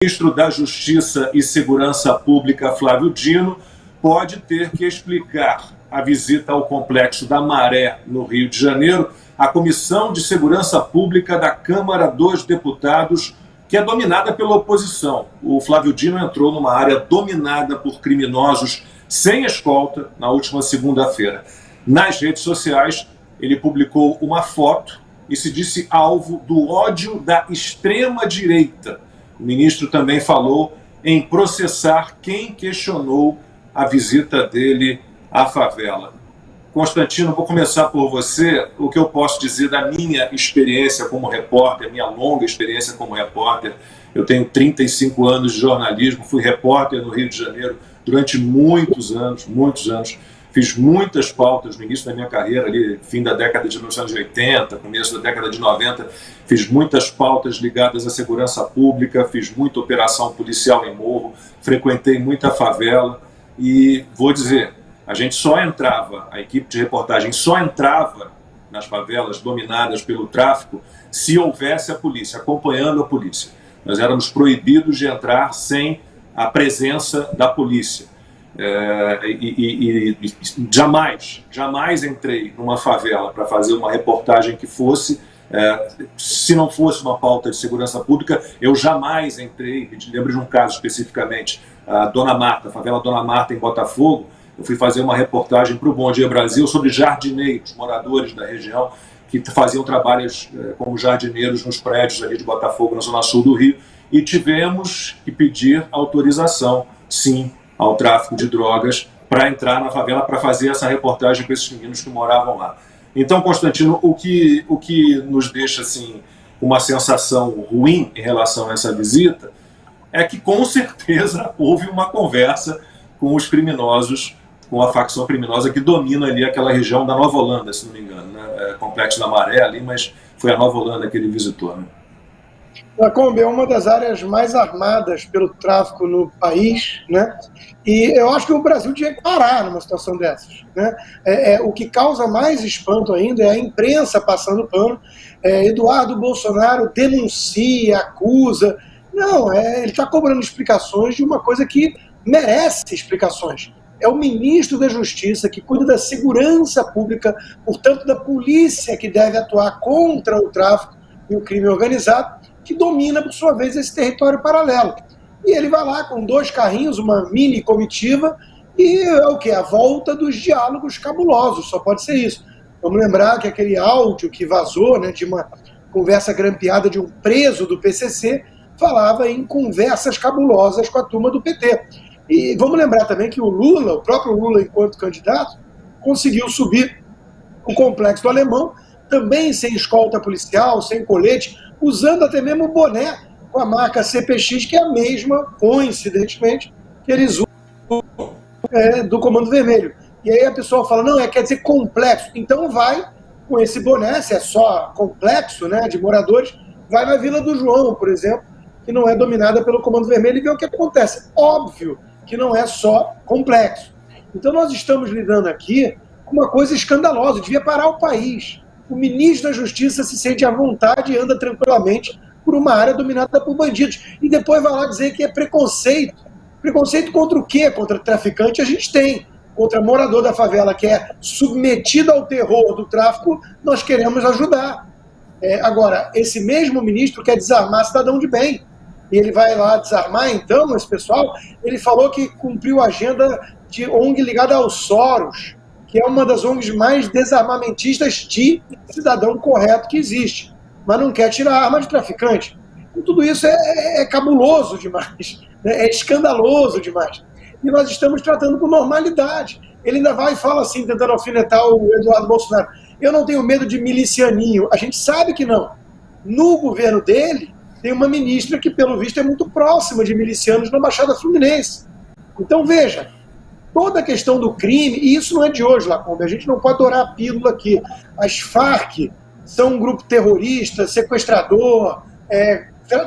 ministro da Justiça e Segurança Pública, Flávio Dino, pode ter que explicar a visita ao Complexo da Maré, no Rio de Janeiro, à Comissão de Segurança Pública da Câmara dos Deputados, que é dominada pela oposição. O Flávio Dino entrou numa área dominada por criminosos sem escolta na última segunda-feira. Nas redes sociais, ele publicou uma foto e se disse alvo do ódio da extrema-direita. O ministro também falou em processar quem questionou a visita dele à favela. Constantino, vou começar por você. O que eu posso dizer da minha experiência como repórter, minha longa experiência como repórter. Eu tenho 35 anos de jornalismo, fui repórter no Rio de Janeiro durante muitos anos. Fiz muitas pautas no início da minha carreira, ali, fim da década de 1980, começo da década de 90, fiz muitas pautas ligadas à segurança pública, fiz muita operação policial em morro, frequentei muita favela e vou dizer, a gente só entrava, a equipe de reportagem só entrava nas favelas dominadas pelo tráfico se houvesse a polícia, acompanhando a polícia. Nós éramos proibidos de entrar sem a presença da polícia. Jamais entrei numa favela para fazer uma reportagem que fosse, se não fosse uma pauta de segurança pública, eu jamais entrei. Lembro de um caso especificamente, a Dona Marta, a favela Dona Marta em Botafogo. Eu fui fazer uma reportagem para o Bom Dia Brasil sobre jardineiros, moradores da região que faziam trabalhos como jardineiros nos prédios ali de Botafogo, na zona sul do Rio, e tivemos que pedir autorização, sim, ao tráfico de drogas para entrar na favela para fazer essa reportagem com esses meninos que moravam lá. Então, Constantino, o que nos deixa assim, uma sensação ruim em relação a essa visita é que, com certeza, houve uma conversa com os criminosos, com a facção criminosa que domina ali aquela região da Nova Holanda, se não me engano, né? Complexo da Maré ali, mas foi a Nova Holanda que ele visitou, né? Lacombe é uma das áreas mais armadas pelo tráfico no país, né? E eu acho que o Brasil tinha que parar numa situação dessas, né? O que causa mais espanto ainda é a imprensa passando pano. Eduardo Bolsonaro denuncia, acusa. Não, ele está cobrando explicações de uma coisa que merece explicações. É o ministro da Justiça que cuida da segurança pública, portanto da polícia que deve atuar contra o tráfico e o crime organizado, que domina, por sua vez, esse território paralelo. E ele vai lá com 2 carrinhos, uma mini comitiva, e é o quê? A volta dos diálogos cabulosos, só pode ser isso. Vamos lembrar que aquele áudio que vazou, né, de uma conversa grampeada de um preso do PCC, falava em conversas cabulosas com a turma do PT. E vamos lembrar também que o Lula, o próprio Lula, enquanto candidato, conseguiu subir o Complexo do Alemão, também sem escolta policial, sem colete, usando até mesmo o boné com a marca CPX, que é a mesma, coincidentemente, que eles usam do Comando Vermelho. E aí a pessoa fala, não, quer dizer complexo. Então vai com esse boné, se é só complexo, né, de moradores, vai na Vila do João, por exemplo, que não é dominada pelo Comando Vermelho, e vê o que acontece. Óbvio que não é só complexo. Então nós estamos lidando aqui com uma coisa escandalosa, devia parar o país. O ministro da Justiça se sente à vontade e anda tranquilamente por uma área dominada por bandidos. E depois vai lá dizer que é preconceito. Preconceito contra o quê? Contra traficante a gente tem. Contra morador da favela que é submetido ao terror do tráfico, nós queremos ajudar. Agora, esse mesmo ministro quer desarmar cidadão de bem. E ele vai lá desarmar, então, esse pessoal. Ele falou que cumpriu a agenda de ONG ligada ao Soros, que é uma das ONGs mais desarmamentistas de cidadão correto que existe, mas não quer tirar a arma de traficante. E tudo isso é cabuloso demais, né? É escandaloso demais. E nós estamos tratando com normalidade. Ele ainda vai e fala assim, tentando alfinetar o Eduardo Bolsonaro, eu não tenho medo de milicianinho. A gente sabe que não. No governo dele, tem uma ministra que, pelo visto, é muito próxima de milicianos na Baixada Fluminense. Então, veja, toda a questão do crime, e isso não é de hoje, Lacombe, a gente não pode dourar a pílula aqui. As Farc são um grupo terrorista, sequestrador,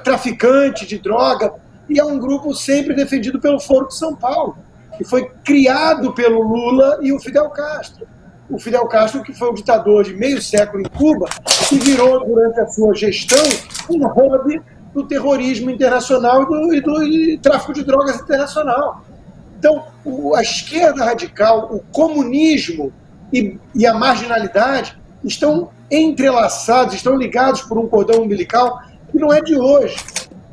traficante de droga, e é um grupo sempre defendido pelo Foro de São Paulo, que foi criado pelo Lula e o Fidel Castro. O Fidel Castro, que foi um ditador de meio século em Cuba, que virou, durante a sua gestão, um hub do terrorismo internacional e do tráfico de drogas internacional. Então, a esquerda radical, o comunismo e a marginalidade estão entrelaçados, estão ligados por um cordão umbilical que não é de hoje.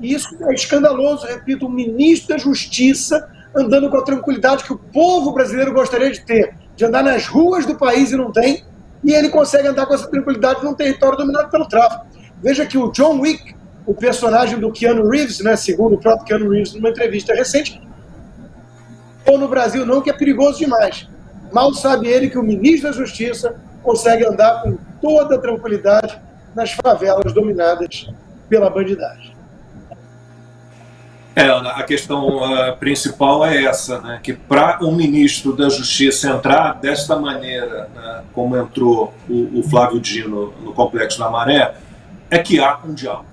E isso é escandaloso, repito, um ministro da Justiça andando com a tranquilidade que o povo brasileiro gostaria de ter, de andar nas ruas do país e não tem, e ele consegue andar com essa tranquilidade num território dominado pelo tráfico. Veja que o John Wick, o personagem do Keanu Reeves, né, segundo o próprio Keanu Reeves numa entrevista recente, ou no Brasil não, que é perigoso demais. Mal sabe ele que o ministro da Justiça consegue andar com toda a tranquilidade nas favelas dominadas pela bandidagem. A questão principal é essa, né? Que para um ministro da Justiça entrar desta maneira, né, como entrou o Flávio Dino no Complexo da Maré, é que há um diálogo,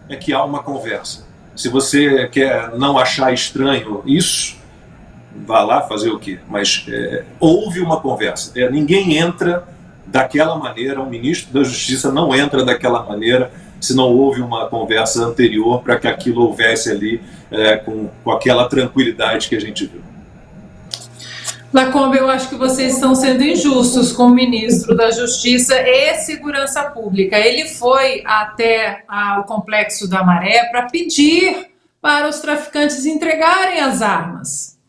é que há uma conversa. Se você quer não achar estranho isso, vá lá fazer o quê? Mas houve uma conversa. Ninguém entra daquela maneira, o ministro da Justiça não entra daquela maneira se não houve uma conversa anterior para que aquilo houvesse ali com aquela tranquilidade que a gente viu. Lacombe, eu acho que vocês estão sendo injustos com o ministro da Justiça e Segurança Pública. Ele foi até o Complexo da Maré para pedir para os traficantes entregarem as armas.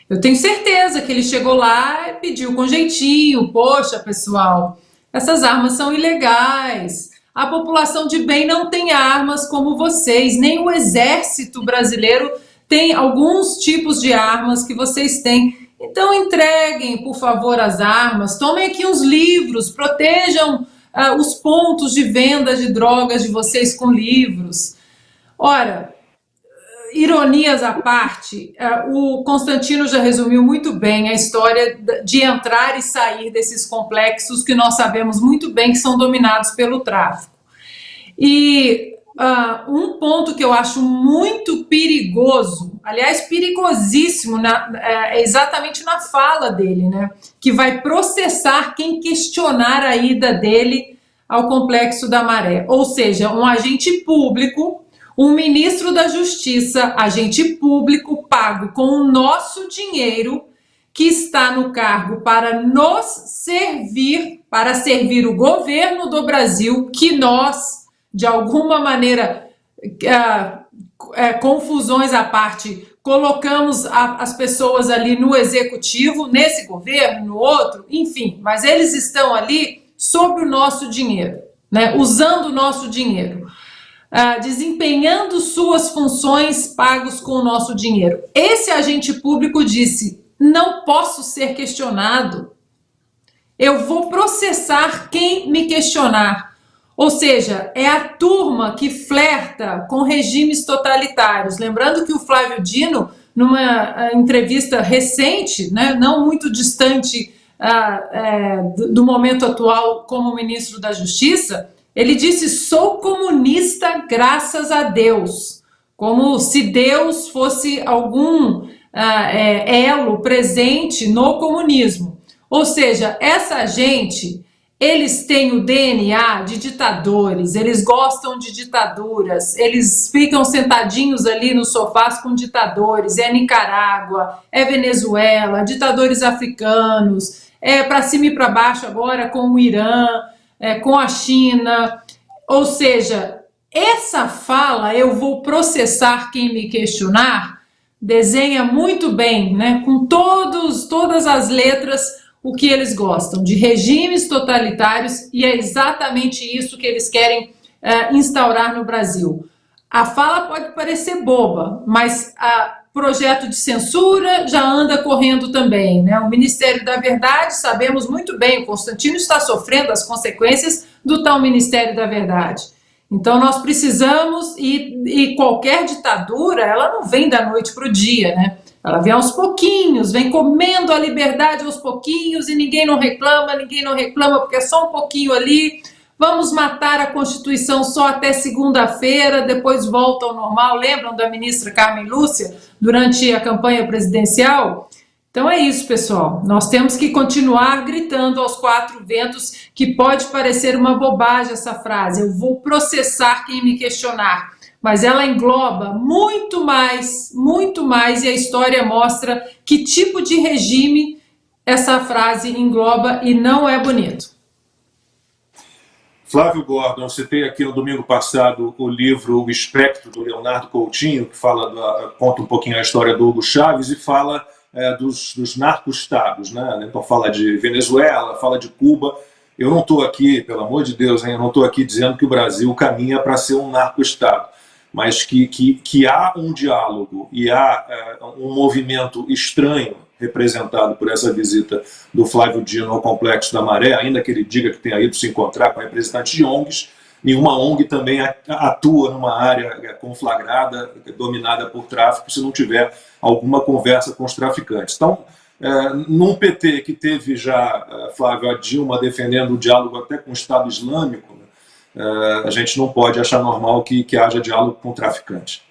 Eu tenho certeza que ele chegou lá e pediu com jeitinho: poxa, pessoal, essas armas são ilegais. A população de bem não tem armas como vocês, nem o exército brasileiro tem alguns tipos de armas que vocês têm. Então entreguem, por favor, as armas, tomem aqui uns livros, protejam os pontos de venda de drogas de vocês com livros. Ora, ironias à parte, o Constantino já resumiu muito bem a história de entrar e sair desses complexos que nós sabemos muito bem que são dominados pelo tráfico. E um ponto que eu acho muito perigoso, aliás, perigosíssimo, é exatamente na fala dele, né? Que vai processar quem questionar a ida dele ao Complexo da Maré. Ou seja, um agente público, um ministro da Justiça, agente público pago com o nosso dinheiro, que está no cargo para nos servir, para servir o governo do Brasil, que nós, de alguma maneira, confusões à parte, colocamos as pessoas ali no executivo, nesse governo, no outro, enfim, mas eles estão ali sob o nosso dinheiro, né, usando o nosso dinheiro. Desempenhando suas funções pagos com o nosso dinheiro. Esse agente público disse: não posso ser questionado, eu vou processar quem me questionar. Ou seja, é a turma que flerta com regimes totalitários. Lembrando que o Flávio Dino, numa entrevista recente, né, não muito distante do momento atual como ministro da Justiça, ele disse: sou comunista graças a Deus, como se Deus fosse algum elo presente no comunismo. Ou seja, essa gente, eles têm o DNA de ditadores, eles gostam de ditaduras, eles ficam sentadinhos ali nos sofás com ditadores, é Nicarágua, é Venezuela, ditadores africanos, para cima e para baixo agora com o Irã, com a China. Ou seja, essa fala, eu vou processar quem me questionar, desenha muito bem, né, com todas as letras, o que eles gostam, de regimes totalitários, e é exatamente isso que eles querem instaurar no Brasil. A fala pode parecer boba, mas projeto de censura já anda correndo também, né? O Ministério da Verdade, sabemos muito bem, o Constantino está sofrendo as consequências do tal Ministério da Verdade. Então nós precisamos, e qualquer ditadura, ela não vem da noite para o dia, né? Ela vem aos pouquinhos, vem comendo a liberdade aos pouquinhos e ninguém não reclama porque é só um pouquinho ali. Vamos matar a Constituição só até segunda-feira, depois volta ao normal. Lembram da ministra Carmen Lúcia durante a campanha presidencial? Então é isso, pessoal. Nós temos que continuar gritando aos quatro ventos, que pode parecer uma bobagem essa frase: eu vou processar quem me questionar. mas ela engloba muito mais, e a história mostra que tipo de regime essa frase engloba e não é bonito. Flávio Gordon, citei aqui no domingo passado o livro O Espectro, do Leonardo Coutinho, que conta um pouquinho a história do Hugo Chávez e fala dos narco-estados, né? Então fala de Venezuela, fala de Cuba. Eu não estou aqui, pelo amor de Deus, eu não estou aqui dizendo que o Brasil caminha para ser um narco-estado, mas que há um diálogo e há um movimento estranho representado por essa visita do Flávio Dino ao Complexo da Maré, ainda que ele diga que tenha ido se encontrar com representantes de ONGs. Nenhuma ONG também atua numa área conflagrada, dominada por tráfico, se não tiver alguma conversa com os traficantes. Então, num PT que teve já, Flávio, a Dilma defendendo o diálogo até com o Estado Islâmico, a gente não pode achar normal que haja diálogo com traficantes.